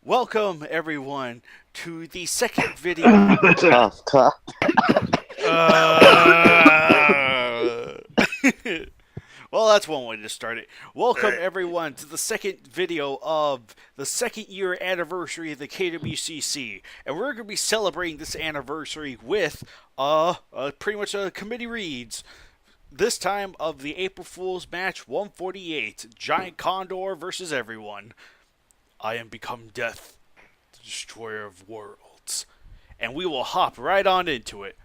Welcome, everyone, to the second video. Tough, tough. Uh... well, that's one way to start it. Welcome, everyone, to the second video of the second year anniversary of the KWCC. And we're going to be celebrating this anniversary with pretty much a committee reads. This time of the April Fools match 148, Giant Condor versus everyone. I am become death, the destroyer of worlds. And we will hop right on into it.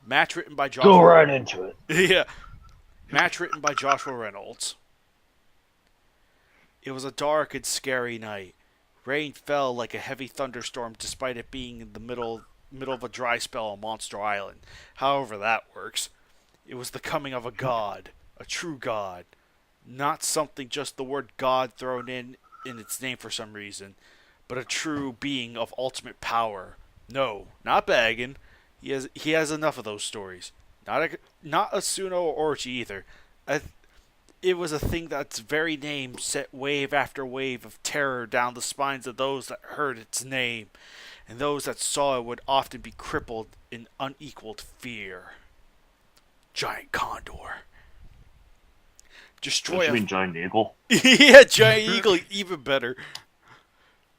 Match written by Joshua. Go right into it. Yeah. Match written by Joshua Reynolds. It was a dark and scary night. Rain fell like a heavy thunderstorm despite it being in the middle of a dry spell on Monster Island. However that works. It was the coming of a god. A true god. Not something just the word God thrown in its name for some reason, but a true being of ultimate power. No, not Baggin. He has enough of those stories. Not Asuno or Orchi either. It was a thing that's very name set wave after wave of terror down the spines of those that heard its name, and those that saw it would often be crippled in unequaled fear. Giant Condor. Don't you mean Giant Eagle? Yeah, Giant Eagle, even better.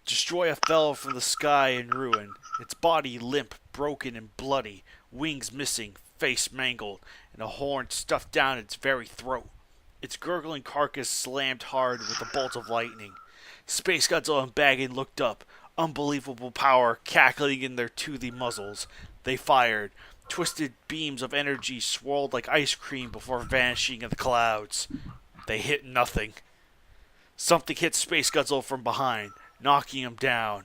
Destroya fell from the sky in ruin, its body limp, broken, and bloody, wings missing, face mangled, and a horn stuffed down its very throat. Its gurgling carcass slammed hard with a bolt of lightning. Space Godzilla and Baggin looked up, unbelievable power cackling in their toothy muzzles. They fired. Twisted beams of energy swirled like ice cream before vanishing in the clouds. They hit nothing. Something hit Space Godzilla from behind, knocking him down.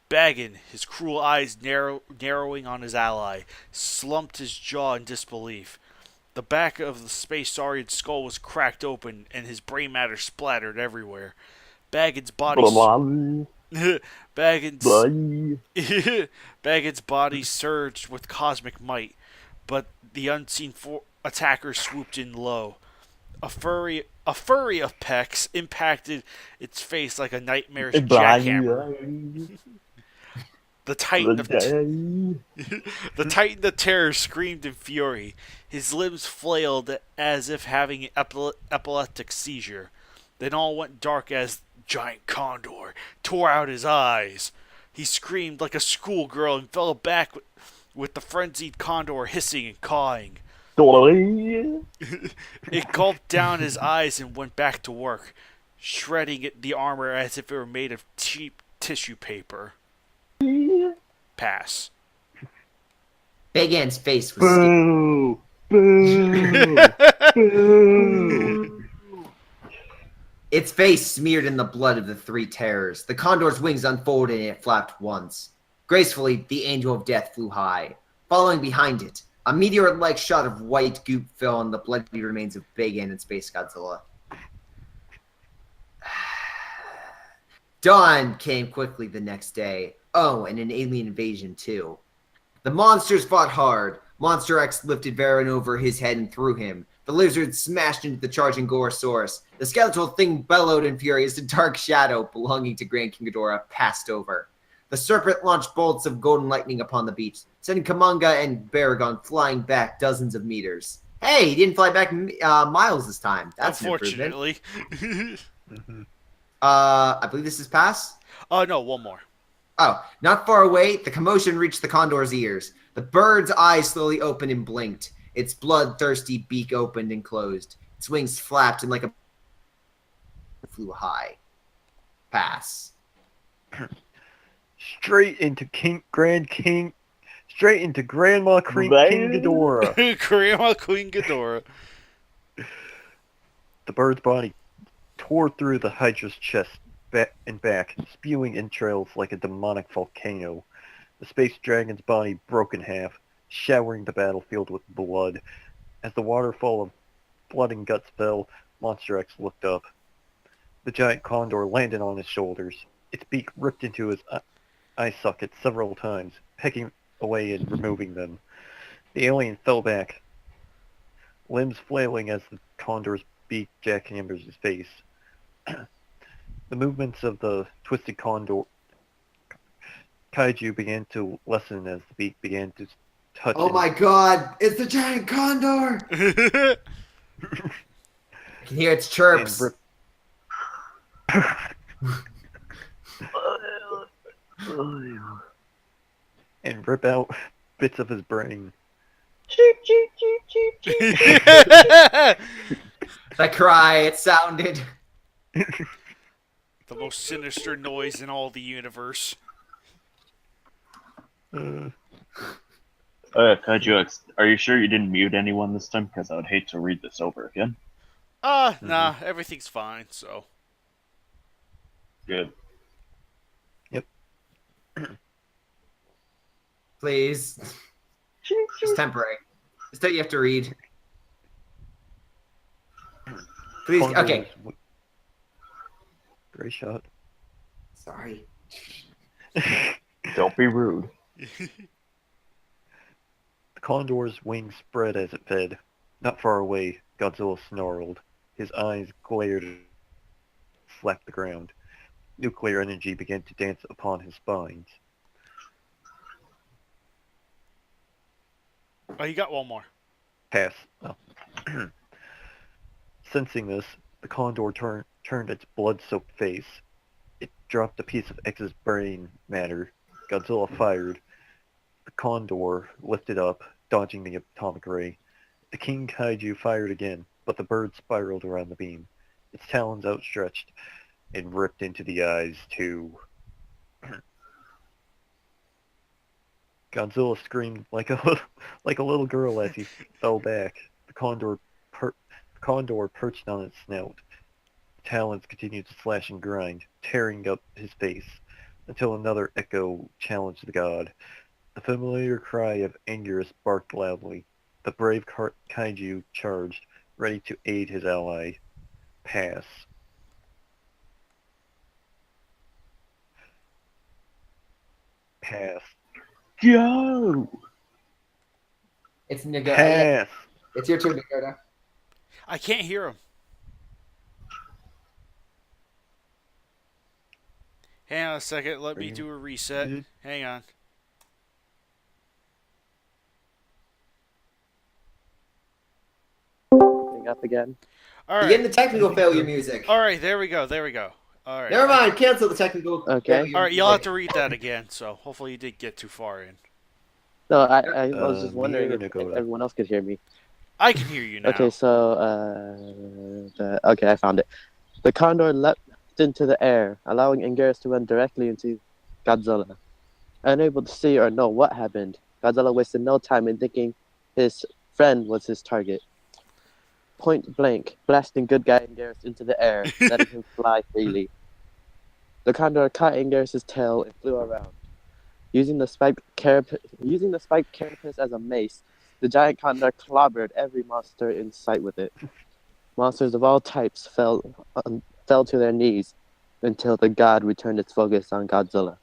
Baggin, his cruel eyes narrowing on his ally, slumped his jaw in disbelief. The back of the Space Saurian's skull was cracked open, and his brain matter splattered everywhere. Baggin's body... Baggin's body surged with cosmic might, but the unseen attacker swooped in low. A furry of pecs impacted its face like a nightmarish jackhammer. The Titan of Terror screamed in fury. His limbs flailed as if having an epileptic seizure. Then all went dark as Giant Condor tore out his eyes. He screamed like a schoolgirl and fell back with the frenzied Condor hissing and cawing. It gulped down his eyes and went back to work, shredding the armor as if it were made of cheap tissue paper. Pass. Big Ant's face was Boo! Boo! Boo! its face smeared in the blood of the three terrors. The condor's wings unfolded and it flapped once. Gracefully, the angel of death flew high. Following behind it, a meteor-like shot of white goop fell on the bloody remains of Big Ant and Space Godzilla. Dawn came quickly the next day. Oh, and an alien invasion, too. The monsters fought hard. Monster X lifted Varan over his head and threw him. The lizard smashed into the charging Gorosaurus. The skeletal thing bellowed in fury as the dark shadow belonging to Grand King Ghidorah passed over. The serpent launched bolts of golden lightning upon the beach, sending Kamanga and Baragon flying back dozens of meters. Hey, he didn't fly back miles this time. That's unfortunately. I believe this is pass? Oh, no, one more. Oh, not far away, the commotion reached the condor's ears. The bird's eyes slowly opened and blinked. Its bloodthirsty beak opened and closed. Its wings flapped and like a flew high. Pass. Straight into Grandma King Ghidorah. Grandma Queen Ghidorah. The bird's body tore through the Hydra's chest and back, spewing entrails like a demonic volcano. The space dragon's body broke in half, showering the battlefield with blood. As the waterfall of blood and guts fell, Monster X looked up. The giant condor landed on his shoulders. Its beak ripped into his eye socket several times, pecking away and removing them. The alien fell back, limbs flailing as the condor's beak jackhammers his face. The movements of the twisted condor kaiju began to lessen as the beak began to touch. Oh my god, it's the giant condor! I can hear its and chirps. rip. and rip out bits of his brain. That cry, it sounded. The most sinister noise in all the universe. KWC, are you sure you didn't mute anyone this time? Because I would hate to read this over again. Nah, everything's fine, so. Good. Yep. Please. It's temporary. It's that you have to read. Please, okay. Great shot. Sorry. Don't be rude. The condor's wings spread as it fed. Not far away, Godzilla snarled. His eyes glared and slapped the ground. Nuclear energy began to dance upon his spines. Oh, you got one more. Pass. Oh. Sensing this, the condor turned its blood-soaked face. It dropped a piece of X's brain matter. Godzilla fired. The condor lifted up, dodging the atomic ray. The king kaiju fired again, but the bird spiraled around the beam. Its talons outstretched and ripped into the eyes, too. Godzilla screamed like a little girl as he fell back. The condor perched on its snout. The talons continued to slash and grind, tearing up his face, until another echo challenged the god. The familiar cry of Anguirus barked loudly. The brave kaiju charged, ready to aid his ally. Pass. Pass. Go! It's Nigo. Pass. It's your turn, Dakota. I can't hear him. Hang on a second. Let me do a reset. Hang on. Up again. All Begin right. the technical failure music. All right. There we go. There we go. All right. Never mind. Cancel the technical Okay. failure All right. You'll have music. to read that again. So hopefully you didn't get too far in. No, I was just wondering me or if Dakota? everyone else could hear me. I can hear you now. Okay, so okay, I found it. The condor leapt into the air, allowing Anguirus to run directly into Godzilla. Unable to see or know what happened, Godzilla wasted no time in thinking his friend was his target. Point blank, blasting good guy Anguirus into the air, letting him fly freely. The condor caught Anguirus' tail and flew around. Using the spiked carapace as a mace, the giant condor clobbered every monster in sight with it. Monsters of all types fell to their knees until the god returned its focus on Godzilla.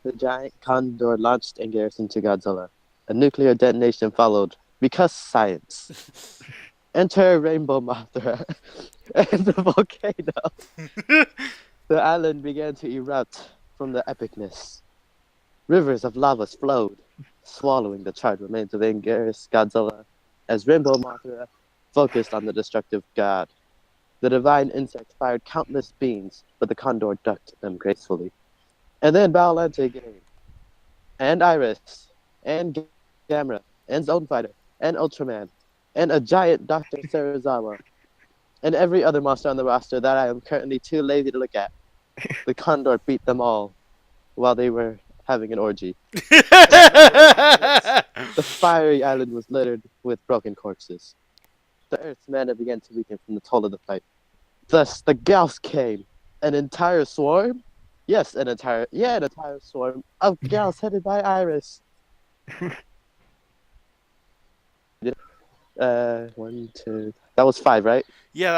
The giant condor launched Anguirus into Godzilla. A nuclear detonation followed, because science. Enter Rainbow Mothra and the volcano. The island began to erupt from the epicness. Rivers of lava flowed, swallowing the charred remains of Anguirus Godzilla as Rainbow Mothra focused on the destructive god. The divine insect fired countless beams, but the condor ducked them gracefully. And then Bowlante came, and Iris, and Gamera, and Zone Fighter, and Ultraman, and a giant Dr. Sarazawa, and every other monster on the roster that I am currently too lazy to look at. The condor beat them all while they were having an orgy. The fiery island was littered with broken corpses. The Earth's mana began to weaken from the toll of the fight. Thus, the Gauss came. An entire swarm? Yes, an entire swarm of Gauss headed by Iris. 1, 2. That was 5, right? Yeah,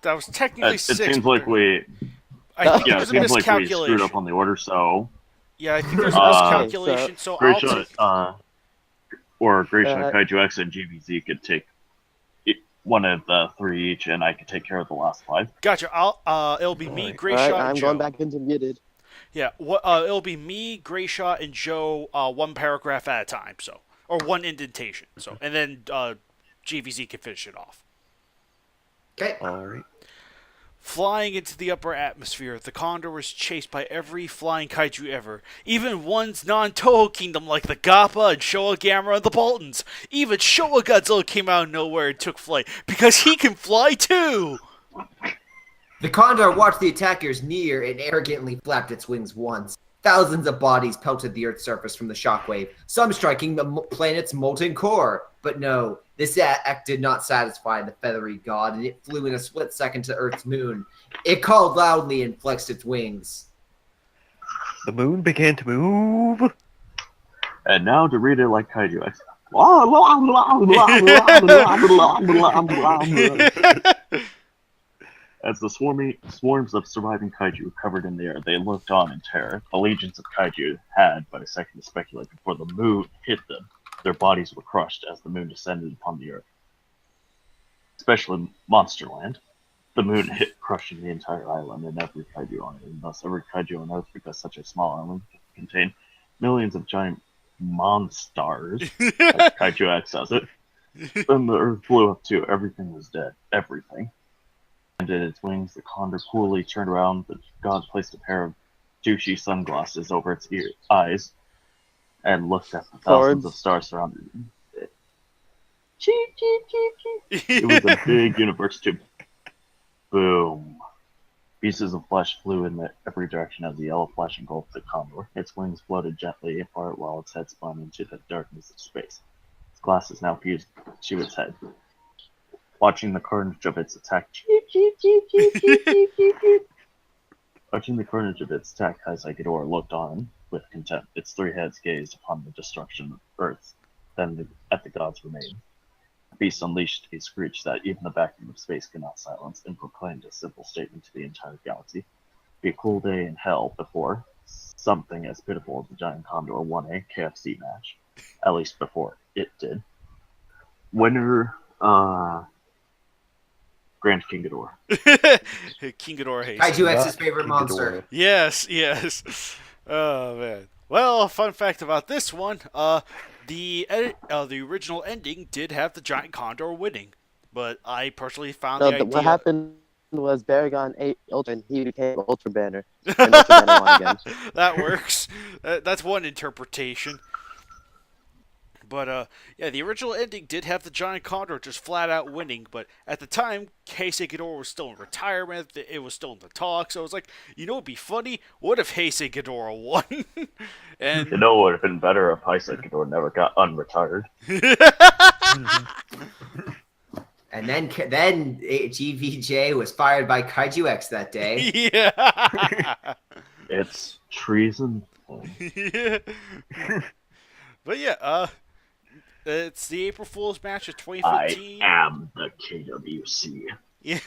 that was technically It 6. seems but like we, I think yeah, it there's a seems like we miscalculation. screwed up on the order. So, Yeah, I think there's a Uh, miscalculation. So I'll Grisha, take. or Grisha, Uh, KWC, and GBZ could take. one of the 3 each, and I can take care of the last 5. Gotcha. It'll be me, Alright. Gray Alright, Shot, and I'm Joe. going back into muted. Yeah, it'll be me, Gray Shot, and Joe, 1 paragraph at a time, so. Or 1 indentation, so. And then, GVZ can finish it off. Okay. Alright. Flying into the upper atmosphere, the Condor was chased by every flying kaiju ever, even ones non-Toho Kingdom like the Gappa and Showa Gamera and the Boltons. Even Showa Godzilla came out of nowhere and took flight, because he can fly too! The Condor watched the attackers near and arrogantly flapped its wings once. Thousands of bodies pelted the Earth's surface from the shockwave, some striking the planet's molten core. But no, this act did not satisfy the feathery god, and it flew in a split second to Earth's moon. It called loudly and flexed its wings. The moon began to move. And now to read it like Kaiju X. As the swarms of surviving kaiju covered in the air, they looked on in terror. The legions of kaiju had but a second to speculate before the moon hit them. Their bodies were crushed as the moon descended upon the earth. Especially Monsterland. The moon hit, crushing the entire island and every kaiju on it, and thus every kaiju on Earth, because such a small island contained millions of giant monsters, as Kaiju X says it. Then the Earth blew up too. Everything was dead. Everything. And in its wings, the Condor coolly turned around. The god placed a pair of douchey sunglasses over its eyes and looked at the thousands of stars surrounding it. Cheep, cheep, cheep, cheep. It was a big universe too. Boom. Pieces of flesh flew in every direction as the yellow flash engulfed the Condor. Its wings floated gently apart while its head spun into the darkness of space. Its glasses now fused to its head. Watching the carnage of its attack, watching the carnage of its attack, Kaisei Ghidorah looked on with contempt. Its 3 heads gazed upon the destruction of Earth, then at the god's remains. The beast unleashed a screech that even the vacuum of space could not silence, and proclaimed a simple statement to the entire galaxy: "Be a cool day in hell before something as pitiful as the giant Condor won a KFC match. At least before it did. Winner, Grand King Ghidorah." King Ghidorah hates Kaiju it. X's favorite King monster. Ghidorah. Yes, yes. Oh, man. Well, fun fact about this one, the original ending did have the giant Condor winning, but I personally found No, the idea... what happened was Baragon ate Ultra and he became Ultra Banner. And Ultra Banner won again. That works. That's one interpretation. But, yeah, the original ending did have the giant Condor just flat out winning, but at the time, Heisei Ghidorah was still in retirement, it was still in the talk, so I was like, you know what would be funny? What if Heisei Ghidorah won? And You know what would have been better if Heisei Ghidorah never got unretired. And then GVJ was fired by Kaiju X that day. Yeah. It's treason. Yeah. But yeah, it's the April Fools match of 2015. I am the KWC. Yeah,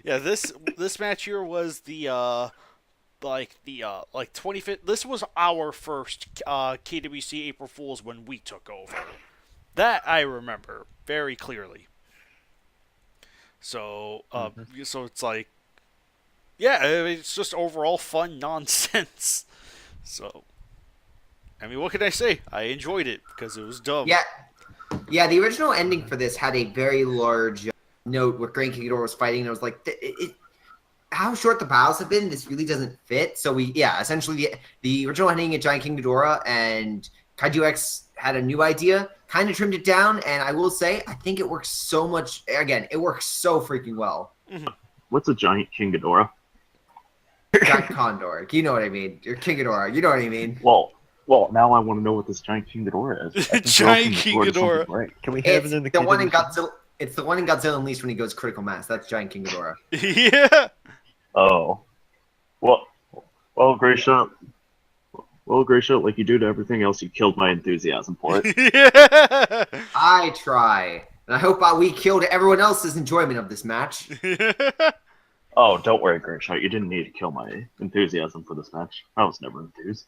yeah. This match here was the 25th. This was our first KWC April Fools when we took over. That I remember very clearly. So, so it's like, yeah, it's just overall fun nonsense. So, I mean, what can I say? I enjoyed it because it was dumb. Yeah. The original ending for this had a very large note where Grand King Ghidorah was fighting, and I was like, how short the battles have been, this really doesn't fit. So essentially the original ending at Giant King Ghidorah and Kaiju X had a new idea, kind of trimmed it down, and I will say, I think it works so much. Again, it works so freaking well. Mm-hmm. What's a giant King Ghidorah? Giant Condor, you know what I mean? Or King Ghidorah, you know what I mean? Well, now I want to know what this giant King Ghidorah is. I think Giant King does something Ghidorah. Right. Can we have It's it in the the one in KWC? Godzilla. It's the one in Godzilla Unleashed when he goes critical mass. That's Giant King Ghidorah. Yeah. Oh. Well, Gray Shot. Well, Gray Shot, like you do to everything else, you killed my enthusiasm for it. Yeah. I try, and I hope we killed everyone else's enjoyment of this match. Oh, don't worry, Gray Shot. You didn't need to kill my enthusiasm for this match. I was never enthused.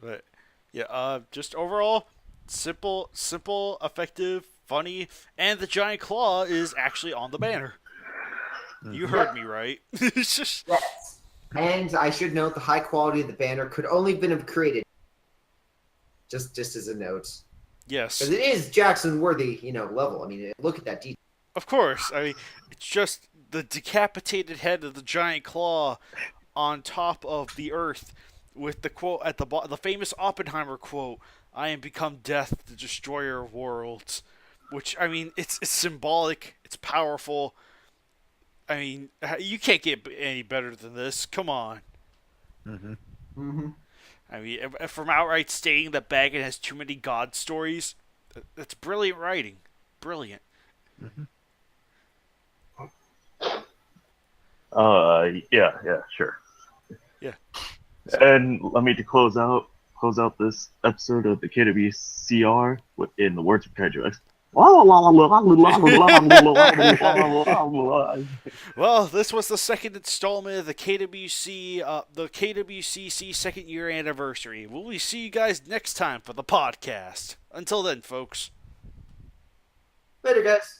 But yeah, just overall, Simple, effective, funny, and the giant claw is actually on the banner. You heard me right. It's just Yes. And I should note the high quality of the banner could only have been created. Just as a note. yes, Because it is Jackson worthy, level. I mean, look at that detail. of course. I mean, it's just the decapitated head of the giant claw on top of the earth, with the quote at the bottom, the famous Oppenheimer quote: "I am become death, the destroyer of worlds." Which, I mean, it's symbolic. It's powerful. I mean, you can't get any better than this. Come on. Mm-hmm. Mm-hmm. I mean, from outright stating that Baggett has too many God stories, that's brilliant writing. Brilliant. Yeah, sure. Yeah. And let me to close out this episode of the KWCR in the words of KWX. Well, this was the second installment of the KWCC second year anniversary. We'll see you guys next time for the podcast. Until then, folks. Later, guys.